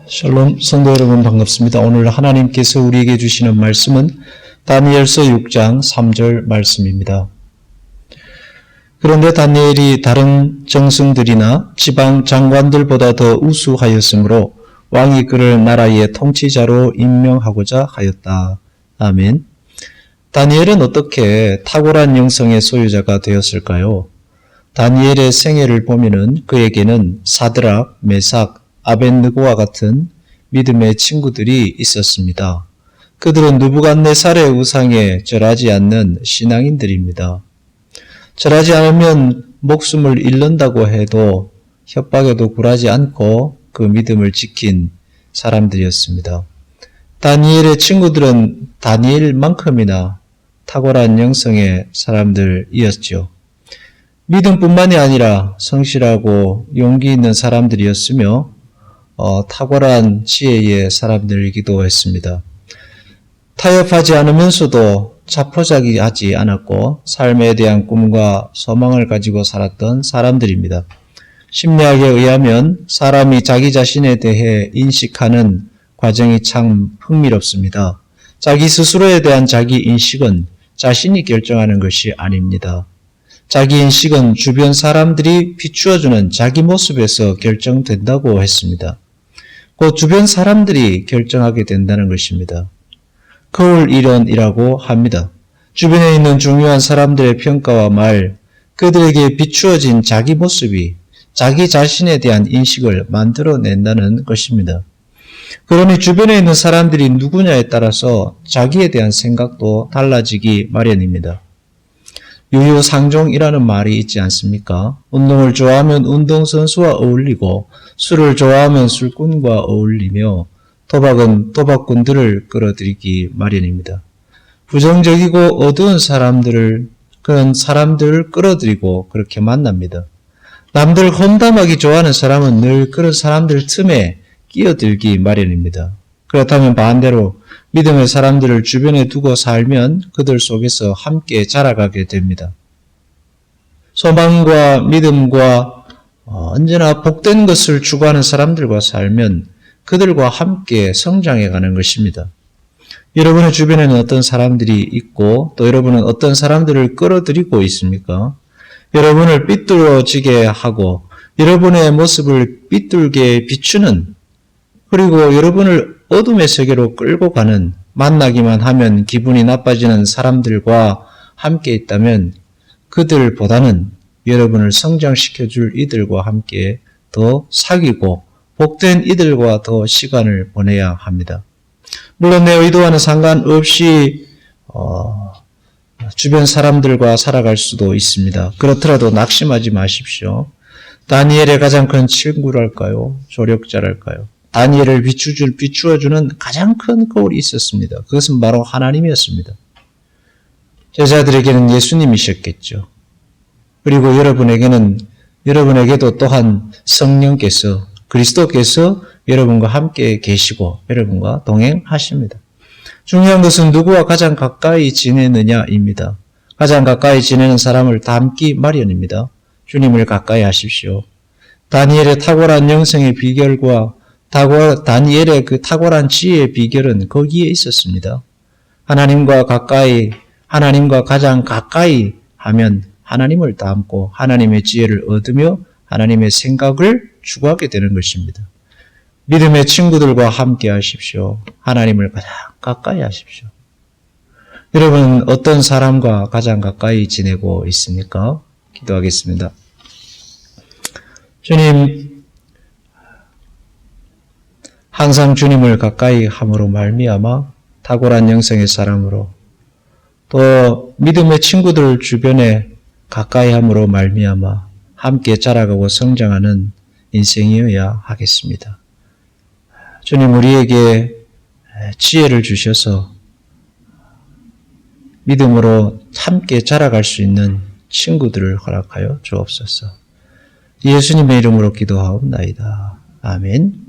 샬롬 성도 여러분 반갑습니다. 오늘 하나님께서 우리에게 주시는 말씀은 다니엘서 6장 3절 말씀입니다. 그런데 다니엘이 다른 정승들이나 지방 장관들보다 더 우수하였으므로 왕이 그를 나라의 통치자로 임명하고자 하였다. 아멘. 다니엘은 어떻게 탁월한 영성의 소유자가 되었을까요? 다니엘의 생애를 보면은 그에게는 사드락, 메삭, 아벳느고와 같은 믿음의 친구들이 있었습니다. 그들은 느부갓네살의 우상에 절하지 않는 신앙인들입니다. 절하지 않으면 목숨을 잃는다고 해도 협박에도 굴하지 않고 그 믿음을 지킨 사람들이었습니다. 다니엘의 친구들은 다니엘만큼이나 탁월한 영성의 사람들이었죠. 믿음뿐만이 아니라 성실하고 용기 있는 사람들이었으며 탁월한 지혜의 사람들이기도 했습니다. 타협하지 않으면서도 자포자기하지 않았고 삶에 대한 꿈과 소망을 가지고 살았던 사람들입니다. 심리학에 의하면 사람이 자기 자신에 대해 인식하는 과정이 참 흥미롭습니다. 자기 스스로에 대한 자기 인식은 자신이 결정하는 것이 아닙니다. 자기 인식은 주변 사람들이 비추어주는 자기 모습에서 결정된다고 했습니다. 곧 주변 사람들이 결정하게 된다는 것입니다. 거울 이론이라고 합니다. 주변에 있는 중요한 사람들의 평가와 말, 그들에게 비추어진 자기 모습이 자기 자신에 대한 인식을 만들어낸다는 것입니다. 그러니 주변에 있는 사람들이 누구냐에 따라서 자기에 대한 생각도 달라지기 마련입니다. 유유상종이라는 말이 있지 않습니까? 운동을 좋아하면 운동선수와 어울리고 술을 좋아하면 술꾼과 어울리며 도박은 도박꾼들을 끌어들이기 마련입니다. 부정적이고 어두운 그런 사람들을 끌어들이고 그렇게 만납니다. 남들 험담하기 좋아하는 사람은 늘 그런 사람들 틈에 끼어들기 마련입니다. 그렇다면 반대로 믿음의 사람들을 주변에 두고 살면 그들 속에서 함께 자라가게 됩니다. 소망과 믿음과 언제나 복된 것을 추구하는 사람들과 살면 그들과 함께 성장해가는 것입니다. 여러분의 주변에는 어떤 사람들이 있고 또 여러분은 어떤 사람들을 끌어들이고 있습니까? 여러분을 삐뚤어지게 하고 여러분의 모습을 삐뚤게 비추는 그리고 여러분을 어둠의 세계로 끌고 가는 만나기만 하면 기분이 나빠지는 사람들과 함께 있다면 그들보다는 여러분을 성장시켜줄 이들과 함께 더 사귀고 복된 이들과 더 시간을 보내야 합니다. 물론 내 의도와는 상관없이 주변 사람들과 살아갈 수도 있습니다. 그렇더라도 낙심하지 마십시오. 다니엘의 가장 큰 친구랄까요? 조력자랄까요? 다니엘을 비추어주는 가장 큰 거울이 있었습니다. 그것은 바로 하나님이었습니다. 제자들에게는 예수님이셨겠죠. 그리고 여러분에게도 또한 성령께서 그리스도께서 여러분과 함께 계시고 여러분과 동행하십니다. 중요한 것은 누구와 가장 가까이 지내느냐입니다. 가장 가까이 지내는 사람을 닮기 마련입니다. 주님을 가까이 하십시오. 다니엘의 탁월한 영성의 비결과 다니엘의 그 탁월한 지혜의 비결은 거기에 있었습니다. 하나님과 가장 가까이 하면 하나님을 닮고 하나님의 지혜를 얻으며 하나님의 생각을 추구하게 되는 것입니다. 믿음의 친구들과 함께 하십시오. 하나님을 가장 가까이 하십시오. 여러분 어떤 사람과 가장 가까이 지내고 있습니까? 기도하겠습니다. 주님, 항상 주님을 가까이 함으로 말미암아 탁월한 영성의 사람으로 또 믿음의 친구들 주변에 가까이 함으로 말미암아 함께 자라가고 성장하는 인생이어야 하겠습니다. 주님 우리에게 지혜를 주셔서 믿음으로 함께 자라갈 수 있는 친구들을 허락하여 주옵소서. 예수님의 이름으로 기도하옵나이다. 아멘.